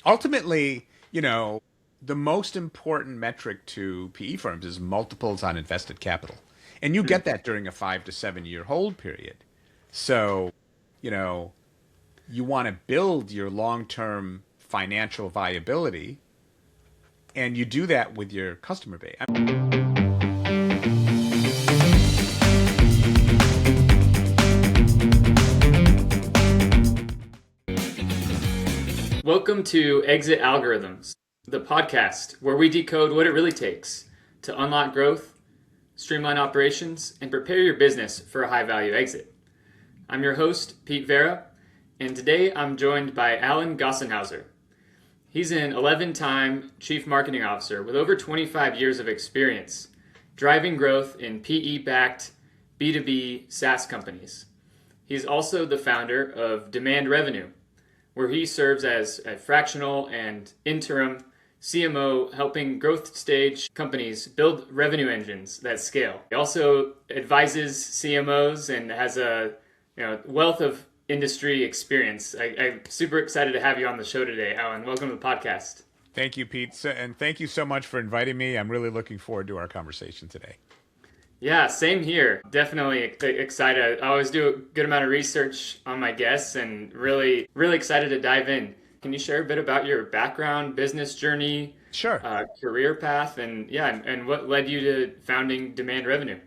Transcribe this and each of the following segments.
Ultimately, the most important metric to PE firms is multiples on invested capital. And you Hmm. get that during a 5 to 7 year hold period. So, you know, you want to build your long term financial viability, and you do that with your customer base. Welcome to Exit Algorithms, the podcast where we decode what it really takes to unlock growth, streamline operations, and prepare your business for a high value exit. I'm your host, Pete Vera, and today I'm joined by Alan Gonsenhauser. He's an 11-time Chief Marketing Officer with over 25 years of experience driving growth in PE backed B2B SaaS companies. He's also the founder of Demand Revenue, where he serves as a fractional and interim CMO, helping growth stage companies build revenue engines that scale. He also advises CMOs and has a wealth of industry experience. I'm super excited to have you on the show today, Alan. Welcome to the podcast. Thank you, Pete. And thank you so much for inviting me. I'm really looking forward to our conversation today. Yeah, same here. Definitely excited. I always do a good amount of research on my guests and really excited to dive in. Can you share a bit about your background, business journey, Sure. career path, and what led you to founding Demand Revenue?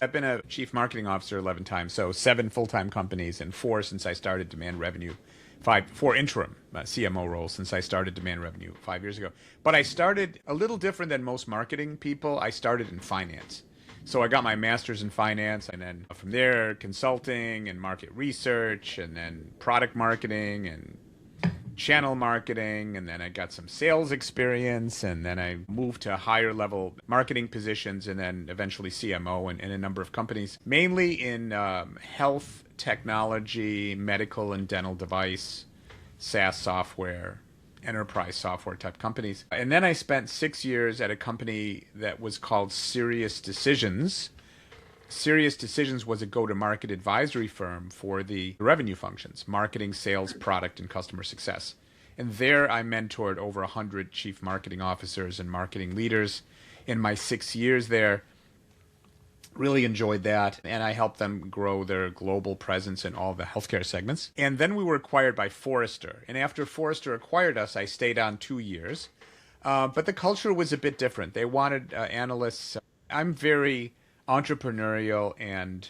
I've been a chief marketing officer 11 times, so 7 full-time companies and 4 since I started Demand Revenue. 4 interim CMO roles since I started Demand Revenue 5 years ago. But I started a little different than most marketing people. I started in finance. So I got my master's in finance, and then from there, consulting and market research, and then product marketing and channel marketing, and then I got some sales experience, and then I moved to higher level marketing positions, and then eventually CMO in a number of companies, mainly in health, technology, medical and dental device, SaaS software, enterprise software type companies. And then I spent 6 years at a company that was called Serious Decisions. Serious Decisions was a go-to-market advisory firm for the revenue functions, marketing, sales, product, and customer success. And there I mentored over 100 chief marketing officers and marketing leaders in my 6 years there. Really enjoyed that. And I helped them grow their global presence in all the healthcare segments. And then we were acquired by Forrester. And after Forrester acquired us, I stayed on 2 years. But the culture was a bit different. They wanted analysts. I'm very entrepreneurial and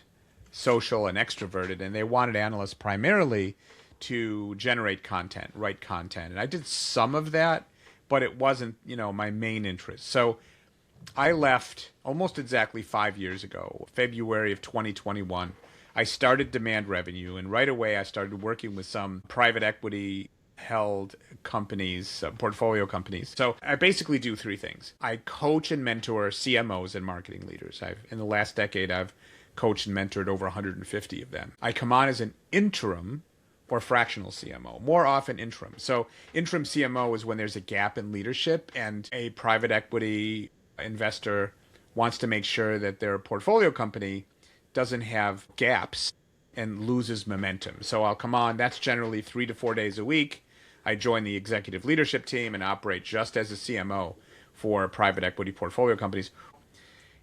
social and extroverted, and they wanted analysts primarily to generate content, write content. And I did some of that, but it wasn't, my main interest. So I left almost exactly 5 years ago, February of 2021. I started Demand Revenue, and right away I started working with some private equity held companies, portfolio companies. So I basically do three things. I coach and mentor CMOs and marketing leaders. In the last decade, I've coached and mentored over 150 of them. I come on as an interim or fractional CMO, more often interim. So interim CMO is when there's a gap in leadership and a private equity investor wants to make sure that their portfolio company doesn't have gaps and loses momentum. So I'll come on, that's generally 3 to 4 days a week. I join the executive leadership team and operate just as a CMO for private equity portfolio companies.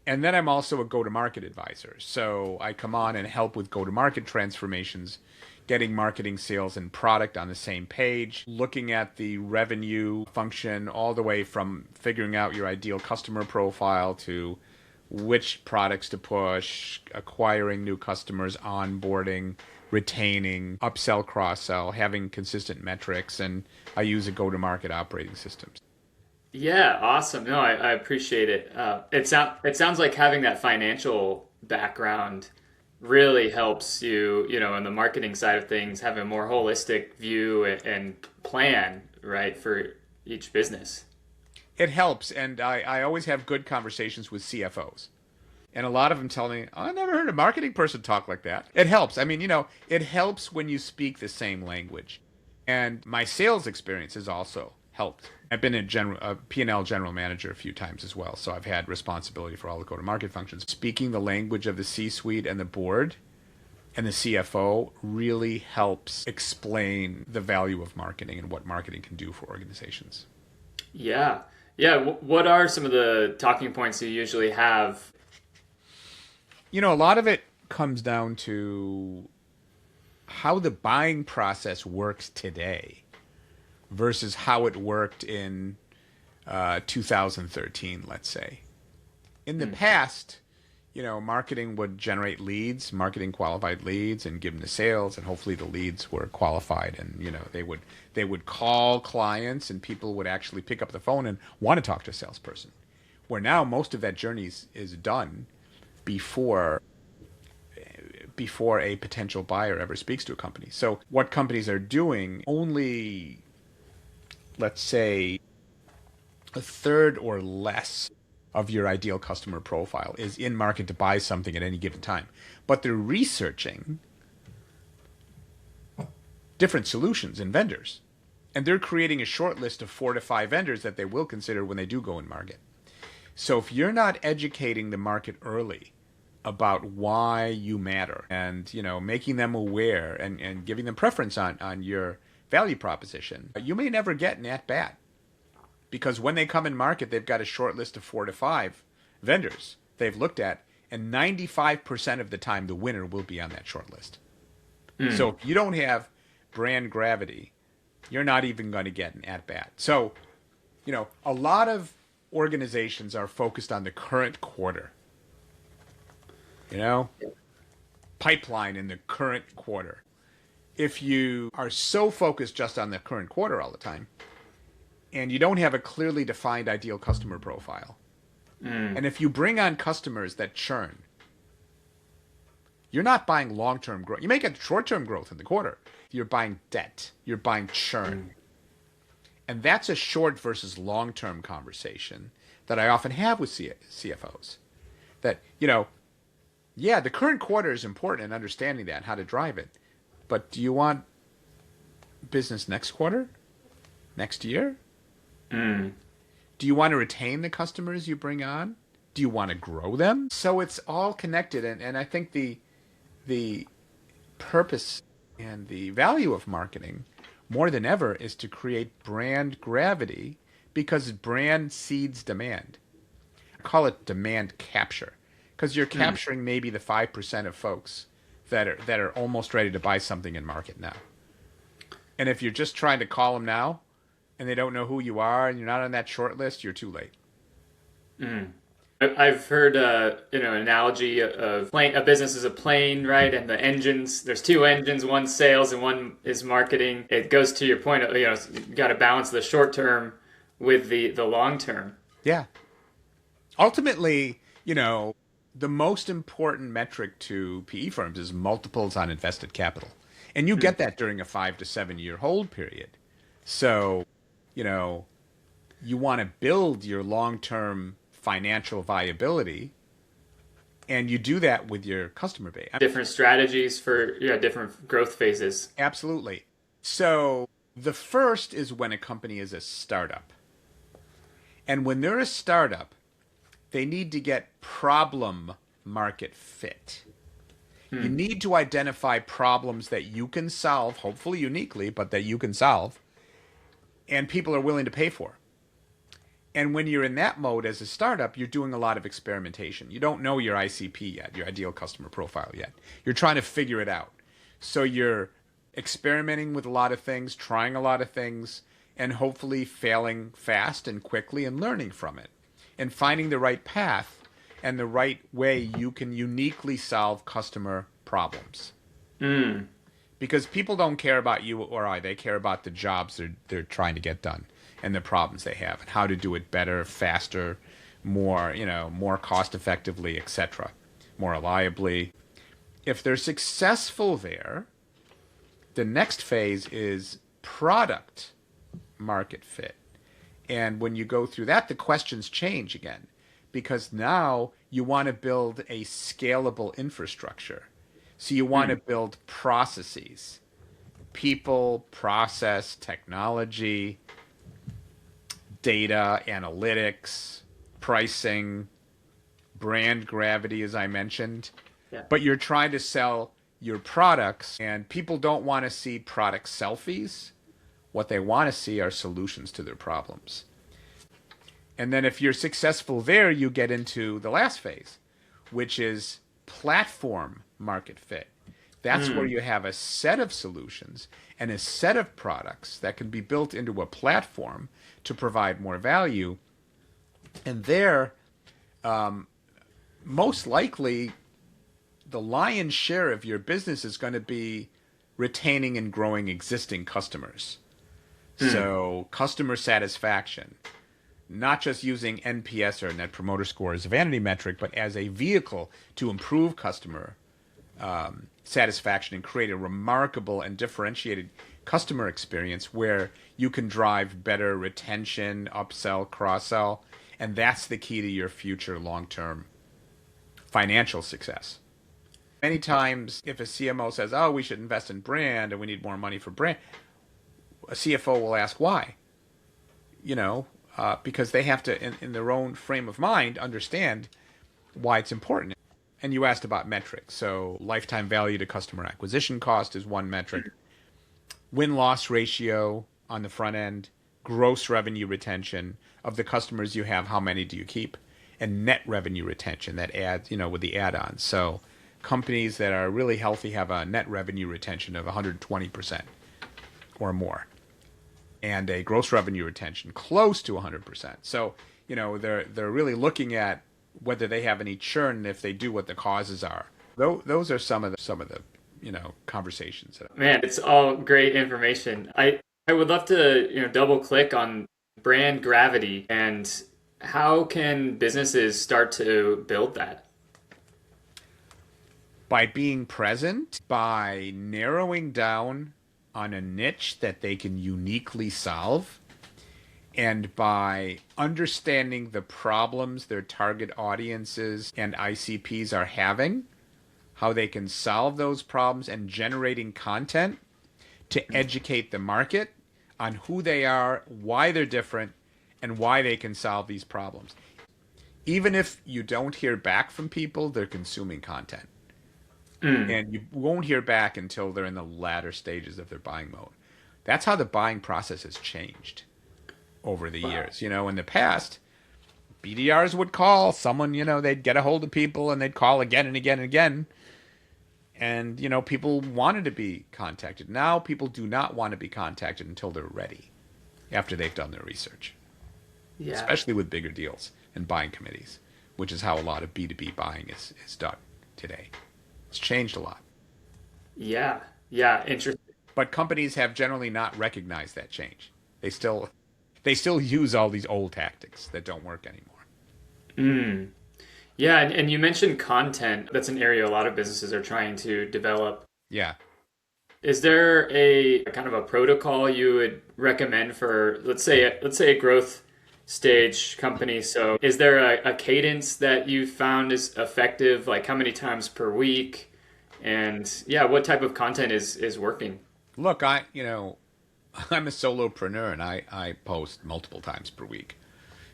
And then I'm also a go-to-market advisor. So I come on and help with go-to-market transformations, getting marketing, sales, and product on the same page, looking at the revenue function all the way from figuring out your ideal customer profile to which products to push, acquiring new customers, onboarding, retaining, upsell, cross-sell, having consistent metrics, and I use a go-to-market operating system. Yeah, awesome. No, I appreciate it. It sounds like having that financial background really helps you, in the marketing side of things, have a more holistic view and plan, right, for each business. It helps, and I always have good conversations with CFOs. And a lot of them tell me, oh, I never heard a marketing person talk like that. It helps. I mean, it helps when you speak the same language. And my sales experience has also helped. I've been a P&L general manager a few times as well, so I've had responsibility for all the go-to-market functions. Speaking the language of the C-suite and the board and the CFO really helps explain the value of marketing and what marketing can do for organizations. Yeah. Yeah. What are some of the talking points you usually have? A lot of it comes down to how the buying process works today versus how it worked in 2013, let's say. In the past, marketing would generate leads, marketing qualified leads, and give them to sales, and hopefully the leads were qualified, and they would call clients, and people would actually pick up the phone and want to talk to a salesperson. Where now most of that journey is done before a potential buyer ever speaks to a company. So what companies are doing, only, let's say, a third or less of your ideal customer profile is in market to buy something at any given time. But they're researching different solutions and vendors. And they're creating a short list of 4 to 5 vendors that they will consider when they do go in market. So if you're not educating the market early about why you matter and, making them aware and giving them preference on your value proposition, you may never get an at-bat. Because when they come in market, they've got a short list of 4 to 5 vendors they've looked at, and 95% of the time the winner will be on that short list. So if you don't have brand gravity, you're not even going to get an at-bat. So, a lot of organizations are focused on the current quarter. Pipeline in the current quarter. If you are so focused just on the current quarter all the time, and you don't have a clearly defined ideal customer profile, and if you bring on customers that churn, you're not buying long-term growth. You may get short-term growth in the quarter. You're buying debt. You're buying churn. And that's a short versus long-term conversation that I often have with CFOs. That, yeah, the current quarter is important in understanding that and how to drive it. But do you want business next quarter? Next year? Do you want to retain the customers you bring on? Do you want to grow them? So it's all connected. And I think the purpose and the value of marketing more than ever is to create brand gravity, because brand seeds demand. I call it demand capture, because you're capturing maybe the 5% of folks that are almost ready to buy something in market now. And if you're just trying to call them now and they don't know who you are and you're not on that short list, you're too late. I've heard an analogy of a business is a plane, right? And the engines, there's 2 engines, one sales and one is marketing. It goes to your point of, you got to balance the short term with the long term. Yeah. Ultimately, the most important metric to PE firms is multiples on invested capital. And you get that during a 5 to 7 year hold period. So, you want to build your long-term financial viability, and you do that with your customer base. Different strategies for different growth phases. Absolutely. So the first is when a company is a startup. And when they're a startup, they need to get problem market fit. You need to identify problems that you can solve, hopefully uniquely, but that you can solve, and people are willing to pay for. And when you're in that mode as a startup, you're doing a lot of experimentation. You don't know your ICP yet, your ideal customer profile yet. You're trying to figure it out. So you're experimenting with a lot of things, trying a lot of things, and hopefully failing fast and quickly and learning from it. And finding the right path and the right way you can uniquely solve customer problems. Because people don't care about you or I. They care about the jobs they're trying to get done and the problems they have and how to do it better, faster, more cost effectively, etc., more reliably. If they're successful there, the next phase is product market fit. And when you go through that, the questions change again, because now you want to build a scalable infrastructure. So you want to build processes, people, process, technology, data, analytics, pricing, brand gravity, as I mentioned. Yeah. But you're trying to sell your products, and people don't want to see product selfies. What they want to see are solutions to their problems. And then if you're successful there, you get into the last phase, which is platform market fit. That's where you have a set of solutions and a set of products that can be built into a platform to provide more value. And there, most likely, the lion's share of your business is going to be retaining and growing existing customers. So customer satisfaction, not just using NPS or Net Promoter Score as a vanity metric, but as a vehicle to improve customer satisfaction and create a remarkable and differentiated customer experience where you can drive better retention, upsell, cross-sell, and that's the key to your future long-term financial success. Many times, if a CMO says, oh, we should invest in brand and we need more money for brand, a CFO will ask why. Because they have to, in their own frame of mind, understand why it's important. And you asked about metrics. So lifetime value to customer acquisition cost is one metric. Win-loss ratio on the front end, gross revenue retention of the customers you have, how many do you keep, and net revenue retention that adds, with the add-ons. So companies that are really healthy have a net revenue retention of 120% or more, and a gross revenue retention close to 100%. So, they're really looking at whether they have any churn, and if they do, what the causes are. Those are some of the conversations. Man, it's all great information. I would love to double click on brand gravity and how can businesses start to build that? By being present, by narrowing down on a niche that they can uniquely solve, and by understanding the problems their target audiences and ICPs are having, how they can solve those problems, and generating content to educate the market on who they are, why they're different, and why they can solve these problems. Even if you don't hear back from people, they're consuming content. And you won't hear back until they're in the latter stages of their buying mode. That's how the buying process has changed over the years. In the past, BDRs would call someone, they'd get a hold of people and they'd call again and again and again. And, people wanted to be contacted. Now people do not want to be contacted until they're ready, after they've done their research. Yeah. Especially with bigger deals and buying committees, which is how a lot of B2B buying is done today. It's changed a lot. Yeah, interesting. But companies have generally not recognized that change. They still use all these old tactics that don't work anymore. Yeah, and you mentioned content. That's an area a lot of businesses are trying to develop. Yeah. Is there a kind of a protocol you would recommend for, let's say a growth stage company? So is there a cadence that you found is effective, like how many times per week? And what type of content is working? Look, I'm a solopreneur and I post multiple times per week.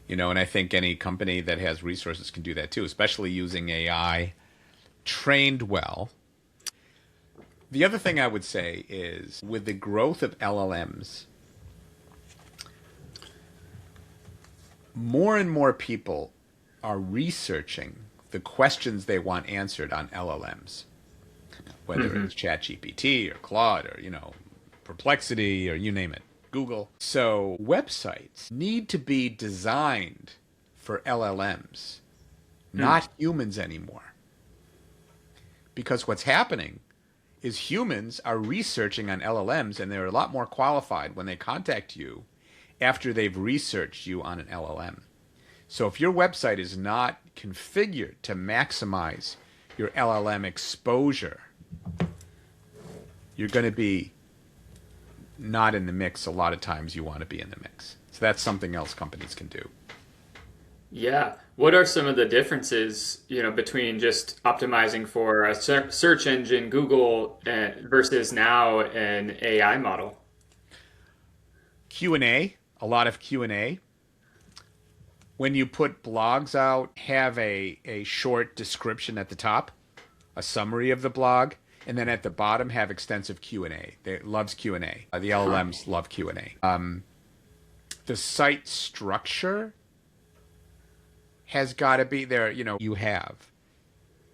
And I think any company that has resources can do that too, especially using AI trained well. The other thing I would say is with the growth of LLMs, more and more people are researching the questions they want answered on LLMs, whether it's ChatGPT or Claude or, Perplexity or you name it, Google. So websites need to be designed for LLMs, not humans anymore. Because what's happening is humans are researching on LLMs and they're a lot more qualified when they contact you after they've researched you on an LLM. So if your website is not configured to maximize your LLM exposure, you're going to be not in the mix. A lot of times you want to be in the mix. So that's something else companies can do. Yeah. What are some of the differences, between just optimizing for a search engine, Google, versus now an AI model? Q&A, a lot of Q&A. When you put blogs out, have a short description at the top, a summary of the blog, And then at the bottom have extensive Q&A. It loves Q&A. The Huh. LLMs love Q&A. The site structure has got to be there, you have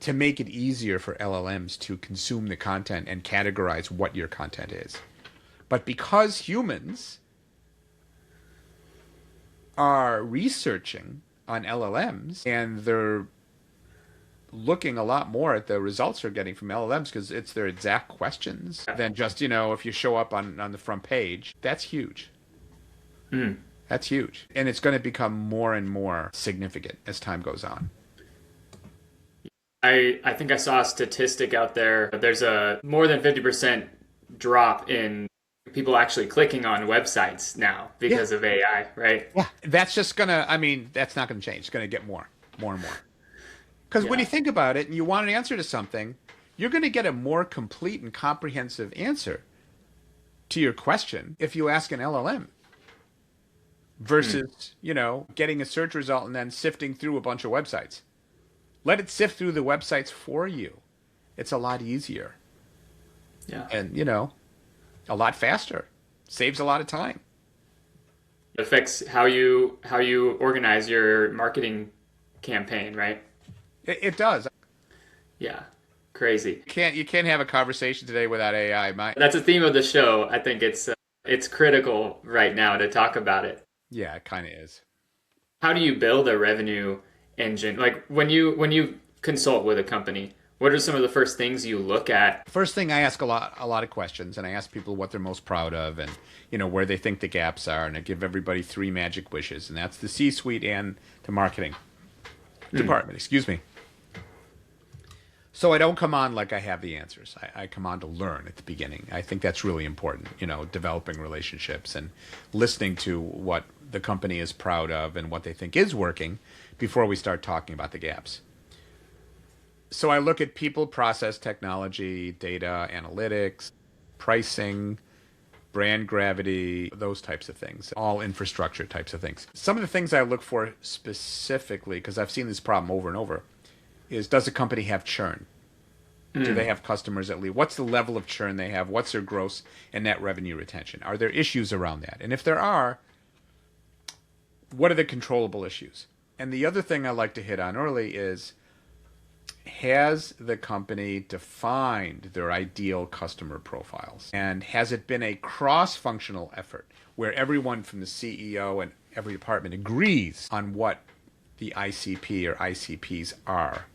to make it easier for LLMs to consume the content and categorize what your content is. But because humans are researching on LLMs and they're looking a lot more at the results they're getting from LLMs because it's their exact questions than just, if you show up on the front page, that's huge. Mm. That's huge. And it's going to become more and more significant as time goes on. I think I saw a statistic out there. There's a more than 50% drop in people actually clicking on websites now Yeah. because of AI, right? Yeah. That's just going to, that's not going to change. It's going to get more and more. Because when you Yeah. think about it and you want an answer to something, you're going to get a more complete and comprehensive answer to your question if you ask an LLM versus, getting a search result and then sifting through a bunch of websites. Let it sift through the websites for you. It's a lot easier Yeah. and, a lot faster. Saves a lot of time. It affects how you organize your marketing campaign, right? It does. Yeah. Crazy. You can't have a conversation today without AI. That's a theme of the show. I think it's critical right now to talk about it. Yeah, it kind of is. How do you build a revenue engine? Like when you consult with a company, what are some of the first things you look at? First thing, I ask a lot of questions, and I ask people what they're most proud of, and where they think the gaps are, and I give everybody 3 magic wishes, and that's the C-suite and the marketing department. Excuse me. So I don't come on like I have the answers. I come on to learn at the beginning. I think that's really important. Developing relationships and listening to what the company is proud of and what they think is working before we start talking about the gaps. So I look at people, process, technology, data, analytics, pricing, brand gravity, those types of things, all infrastructure types of things. Some of the things I look for specifically, because I've seen this problem over and over, is does a company have churn? Do they have customers that leave? What's the level of churn they have? What's their gross and net revenue retention? Are there issues around that? And if there are, what are the controllable issues? And the other thing I like to hit on early is, has the company defined their ideal customer profiles? And has it been a cross-functional effort where everyone from the CEO and every department agrees on what the ICP or ICPs are?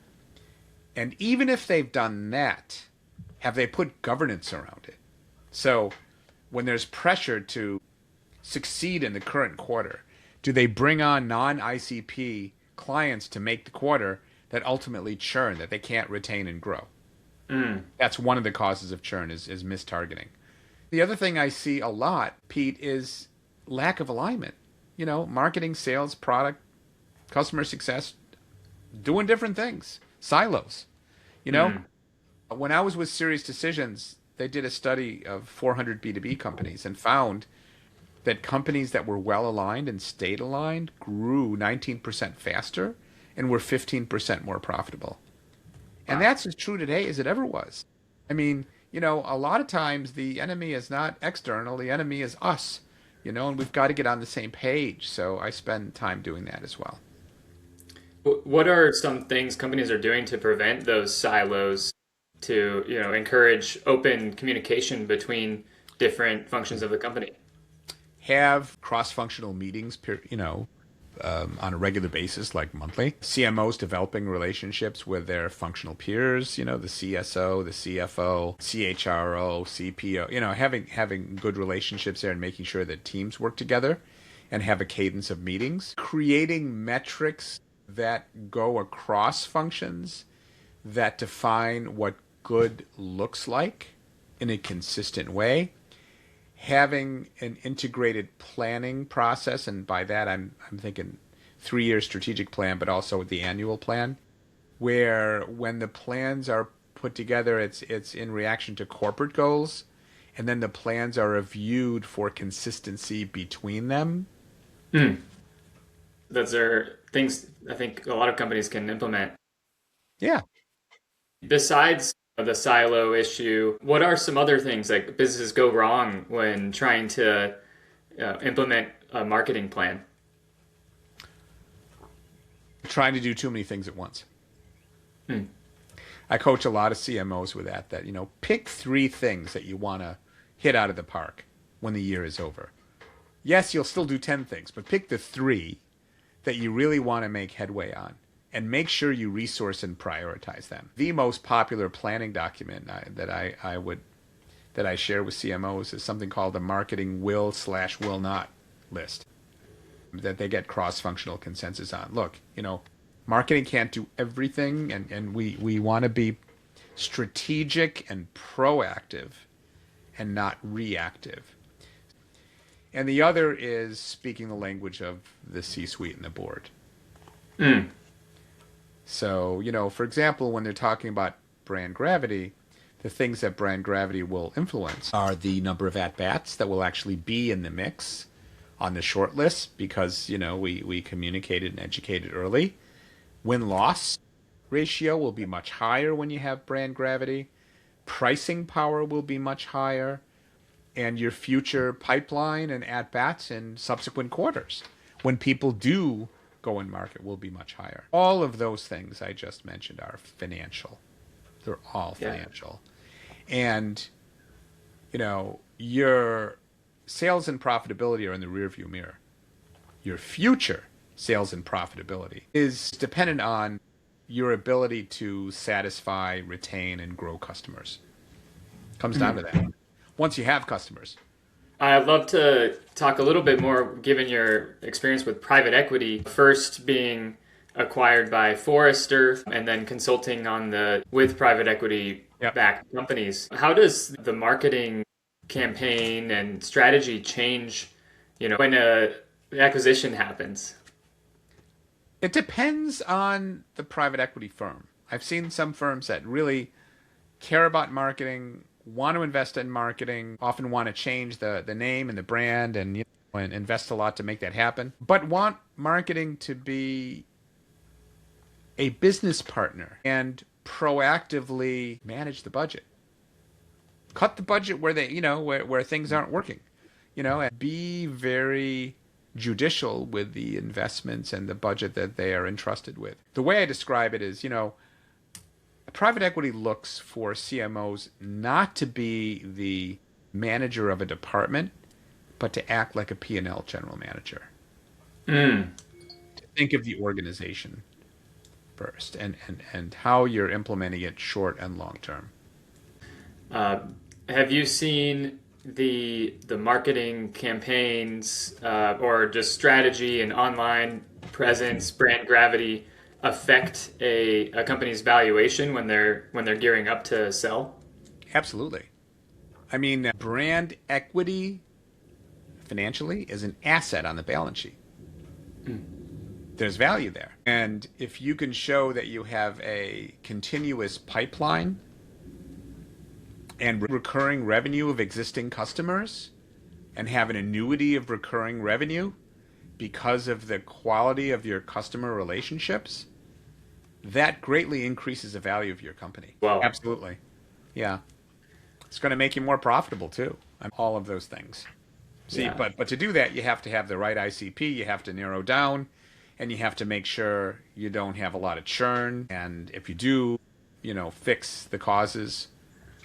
And even if they've done that, have they put governance around it? So when there's pressure to succeed in the current quarter, do they bring on non-ICP clients to make the quarter that ultimately churn, that they can't retain and grow? That's one of the causes of churn is mistargeting. The other thing I see a lot, Pete, is lack of alignment. Marketing, sales, product, customer success, doing different things, silos. When I was with Serious Decisions, they did a study of 400 B2B companies and found that companies that were well aligned and stayed aligned grew 19% faster and were 15% more profitable. And that's as true today as it ever was. A lot of times the enemy is not external, the enemy is us, and we've got to get on the same page. So I spend time doing that as well. What are some things companies are doing to prevent those silos, to encourage open communication between different functions of the company? Have cross-functional meetings, on a regular basis, like monthly. CMOs developing relationships with their functional peers, the CSO, the CFO, CHRO, CPO, having good relationships there and making sure that teams work together and have a cadence of meetings. Creating metrics that go across functions that define what good looks like in a consistent way. Having an integrated planning process, and by that I'm thinking 3-year strategic plan, but also the annual plan, where when the plans are put together, it's in reaction to corporate goals, and then the plans are reviewed for consistency between them. Those are things I think a lot of companies can implement. Yeah. Besides the silo issue. What are some other things like businesses go wrong when trying to implement a marketing plan? Trying to do too many things at once. I coach a lot of CMOs with that, pick 3 things that you want to hit out of the park when the year is over. Yes, you'll still do 10 things, but pick the 3 that you really want to make headway on and make sure you resource and prioritize them. The most popular planning document that I share with CMOs is something called the marketing will/will not list that they get cross-functional consensus on. Look, marketing can't do everything, and we want to be strategic and proactive and not reactive. And the other is speaking the language of the C-suite and the board. So, for example, when they're talking about brand gravity, the things that brand gravity will influence are the number of at-bats that will actually be in the mix on the short list because, we communicated and educated early. Win-loss ratio will be much higher when you have brand gravity. Pricing power will be much higher. And your future pipeline and at-bats in subsequent quarters, when people do go in market, will be much higher. All of those things I just mentioned are financial. They're all financial. And, your sales and profitability are in the rearview mirror. Your future sales and profitability is dependent on your ability to satisfy, retain, and grow customers. Comes down to that. Once you have customers. I'd love to talk a little bit more, given your experience with private equity, first being acquired by Forrester and then consulting with private equity backed companies. How does the marketing campaign and strategy change, when an acquisition happens? It depends on the private equity firm. I've seen some firms that really care about marketing, want to invest in marketing, often want to change the name and the brand and invest a lot to make that happen, but want marketing to be a business partner and proactively manage the budget. Cut the budget where where things aren't working, and be very judicial with the investments and the budget that they are entrusted with. The way I describe it is, private equity looks for CMOs not to be the manager of a department, but to act like a P&L general manager. To think of the organization first and how you're implementing it short and long term. Have you seen the marketing campaigns or just strategy and online presence, brand gravity affect a company's valuation when they're gearing up to sell? Absolutely. I mean, brand equity financially is an asset on the balance sheet. There's value there. And if you can show that you have a continuous pipeline and recurring revenue of existing customers and have an annuity of recurring revenue because of the quality of your customer relationships, that greatly increases the value of your company. Wow. Absolutely. Yeah. It's going to make you more profitable too. All of those things. See, but to do that, you have to have the right ICP. You have to narrow down, and you have to make sure you don't have a lot of churn. And if you do, fix the causes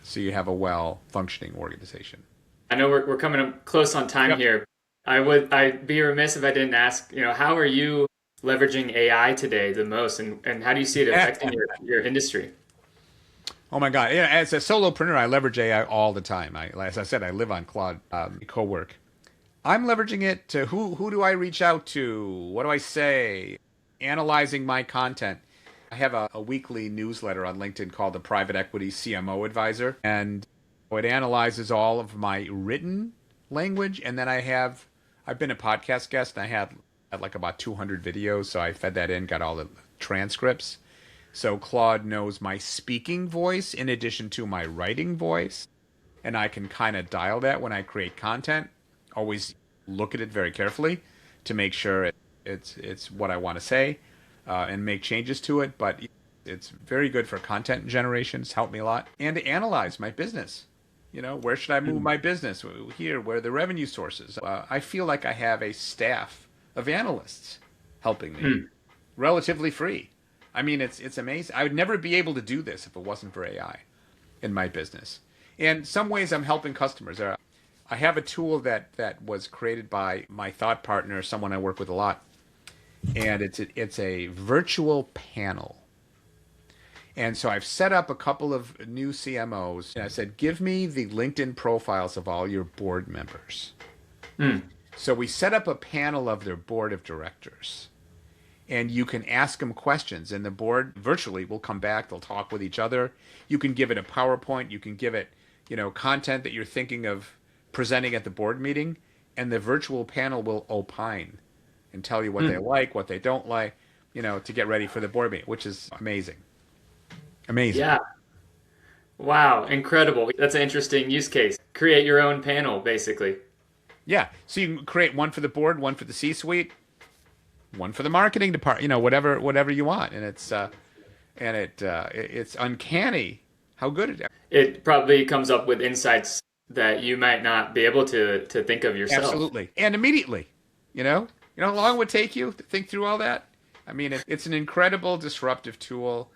so you have a well-functioning organization. I know we're coming up close on time here. I'd be remiss if I didn't ask, how are you leveraging AI today the most, and how do you see it affecting your industry? Oh my God! Yeah, as a solopreneur, I leverage AI all the time. As I said, I live on Claude co-work. I'm leveraging it to who do I reach out to? What do I say? Analyzing my content. I have a weekly newsletter on LinkedIn called the Private Equity CMO Advisor, and it analyzes all of my written language. And then I've been a podcast guest, and I had like about 200 videos, so I fed that in, got all the transcripts. So Claude knows my speaking voice in addition to my writing voice, and I can kind of dial that when I create content. Always look at it very carefully to make sure it's what I want to say and make changes to it. But It's very good for content generation. It's helped me a lot. And to analyze my business. Where should I move my business? Here, where are the revenue sources? I feel like I have a staff of analysts helping me, relatively free. I mean, it's amazing. I would never be able to do this if it wasn't for AI in my business. In some ways, I'm helping customers. I have a tool that was created by my thought partner, someone I work with a lot, and it's a virtual panel. And so I've set up a couple of new CMOs, and I said, give me the LinkedIn profiles of all your board members. So we set up a panel of their board of directors, and you can ask them questions, and the board virtually will come back. They'll talk with each other. You can give it a PowerPoint. You can give it, content that you're thinking of presenting at the board meeting, and the virtual panel will opine and tell you what they like, what they don't like, to get ready for the board meeting, which is amazing. Amazing. Yeah. Wow. Incredible. That's an interesting use case. Create your own panel, basically. Yeah. So you can create one for the board, one for the C-suite, one for the marketing department, whatever you want. And it's uncanny how good it is. It probably comes up with insights that you might not be able to think of yourself. Absolutely. And immediately, you know how long it would take you to think through all that? I mean, it's an incredible disruptive tool.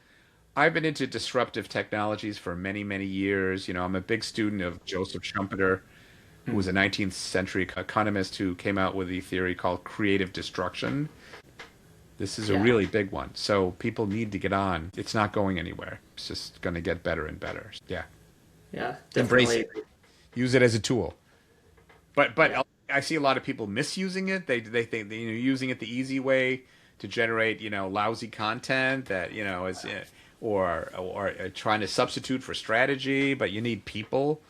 I've been into disruptive technologies for many, many years. I'm a big student of Joseph Schumpeter, who was a 19th century economist who came out with a theory called creative destruction. This is a really big one. So people need to get on. It's not going anywhere. It's just going to get better and better. Yeah. Yeah, Embrace definitely. it. Use it as a tool. But I see a lot of people misusing it. They think using it the easy way to generate lousy content that is or trying to substitute for strategy. But you need people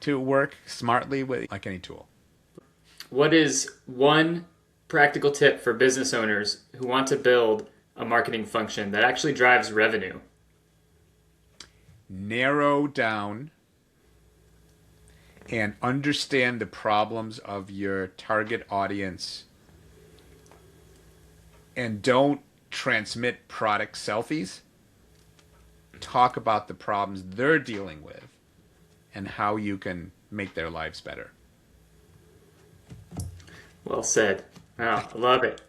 to work smartly with, like any tool. What is one practical tip for business owners who want to build a marketing function that actually drives revenue? Narrow down and understand the problems of your target audience, and don't transmit product selfies. Talk about the problems they're dealing with and how you can make their lives better. Well said. Wow, I love it.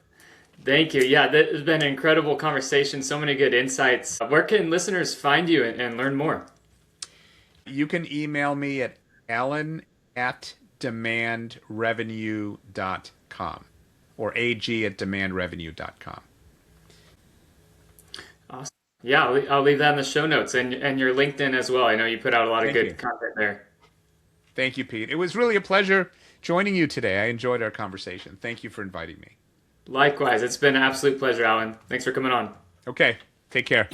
Thank you. Yeah, that has been an incredible conversation. So many good insights. Where can listeners find you and learn more? You can email me at alan@demandrevenue.com or ag@demandrevenue.com. Awesome. Yeah, I'll leave that in the show notes and your LinkedIn as well. I know you put out a lot of good content there. Thank you, Pete. It was really a pleasure joining you today. I enjoyed our conversation. Thank you for inviting me. Likewise. It's been an absolute pleasure, Alan. Thanks for coming on. Okay. Take care.